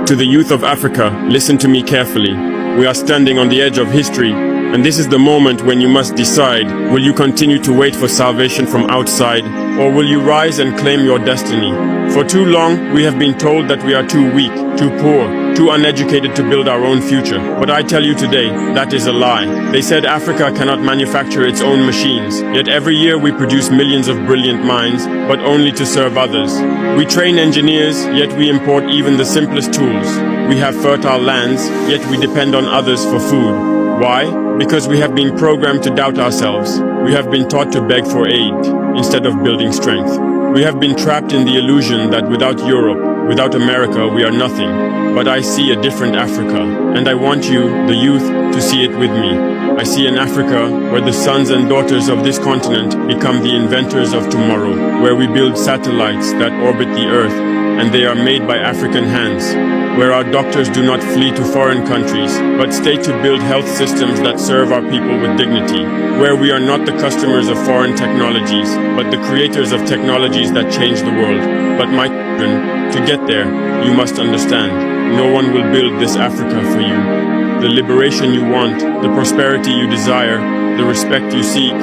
To the youth of Africa, listen to me carefully. We are standing on the edge of history, and this is the moment when you must decide, will you continue to wait for salvation from outside, or will you rise and claim your destiny? For too long, we have been told that we are too weak, too poor, too uneducated to build our own future. But I tell you today, that is a lie. They said Africa cannot manufacture its own machines, yet every year we produce millions of brilliant minds, but only to serve others. We train engineers, yet we import even the simplest tools. We have fertile lands, yet we depend on others for food. Why? Because we have been programmed to doubt ourselves. We have been taught to beg for aid, instead of building strength. We have been trapped in the illusion that without Europe, without America, we are nothing. But I see a different Africa, and I want you, the youth, to see it with me. I see an Africa where the sons and daughters of this continent become the inventors of tomorrow, where we build satellites that orbit the earth, and they are made by African hands, where our doctors do not flee to foreign countries, but stay to build health systems that serve our people with dignity, where we are not the customers of foreign technologies, but the creators of technologies that change the world. But my children, to get there, you must understand, no one will build this Africa for you. The liberation you want, the prosperity you desire, the respect you seek,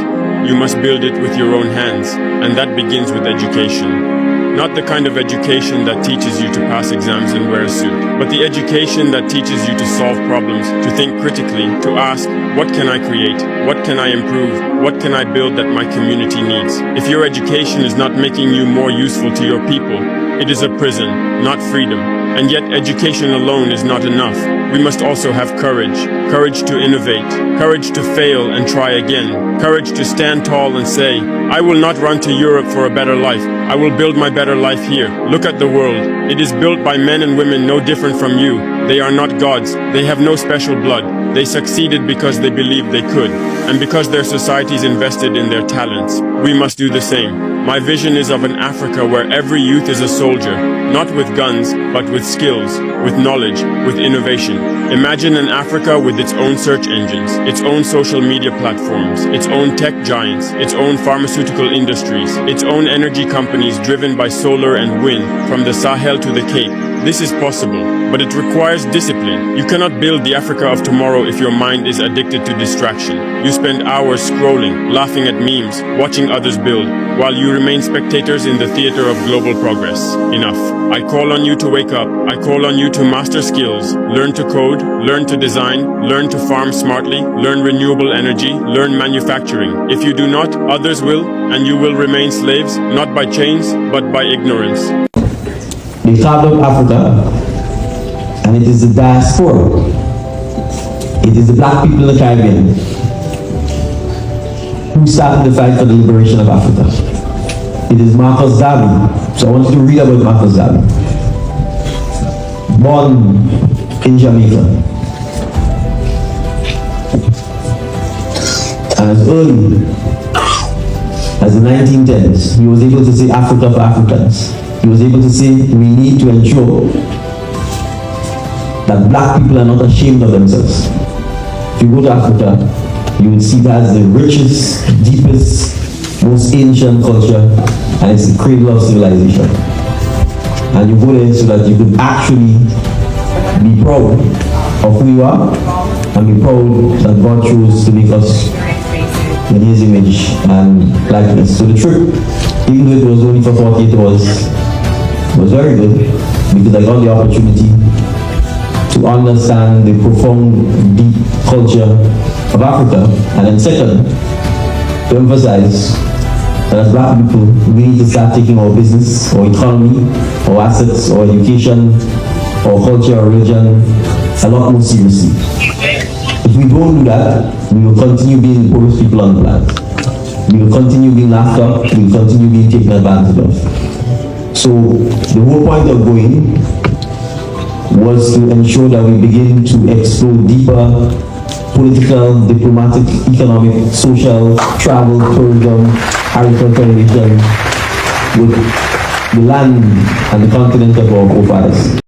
you must build it with your own hands, and that begins with education. Not the kind of education that teaches you to pass exams and wear a suit, but the education that teaches you to solve problems, to think critically, to ask, what can I create? What can I improve? What can I build that my community needs? If your education is not making you more useful to your people, it is a prison, not freedom. And yet education alone is not enough. We must also have courage. Courage to innovate. Courage to fail and try again. Courage to stand tall and say, I will not run to Europe for a better life. I will build my better life here. Look at the world. It is built by men and women no different from you. They are not gods. They have no special blood. They succeeded because they believed they could, and because their societies invested in their talents. We must do the same. My vision is of an Africa where every youth is a soldier, not with guns, but with skills, with knowledge, with innovation. Imagine an Africa with its own search engines, its own social media platforms, its own tech giants, its own pharmaceutical industries, its own energy companies driven by solar and wind, from the Sahel to the Cape. This is possible, but it requires discipline. You cannot build the Africa of tomorrow if your mind is addicted to distraction. You spend hours scrolling, laughing at memes, watching others build, while you remain spectators in the theater of global progress. Enough. I call on you to wake up. I call on you to master skills, learn to code, learn to design, learn to farm smartly, learn renewable energy, learn manufacturing. If you do not, others will, and you will remain slaves, not by chains, but by ignorance. They carved out Africa, and it is the diaspora. It is the black people in the Caribbean who started the fight for the liberation of Africa. It is Marcus Garvey. So I want you to read about Marcus Garvey. Born in Jamaica. And as early as the 1910s, he was able to say Africa for Africans. He was able to say we need to ensure that black people are not ashamed of themselves. If you go to Africa, you will see that as the richest, deepest, most ancient culture, and it's the cradle of civilization. And you go there so that you could actually be proud of who you are, and be proud that God chose to make us in His image and likeness. So the trip, even though it was only for 48 hours, was very good, because I got the opportunity to understand the profound, deep culture of Africa, and then second, to emphasize that as black people, we need to start taking our business, or economy, or assets, or education, or culture, or religion a lot more seriously. If we don't do that, we will continue being the poorest people on the planet. We will continue being laughed at, we will continue being taken advantage of. So the whole point of going was to ensure that we begin to explore deeper political, diplomatic, economic, social, travel, tourism, agricultural relations with the land and the continent of our forefathers.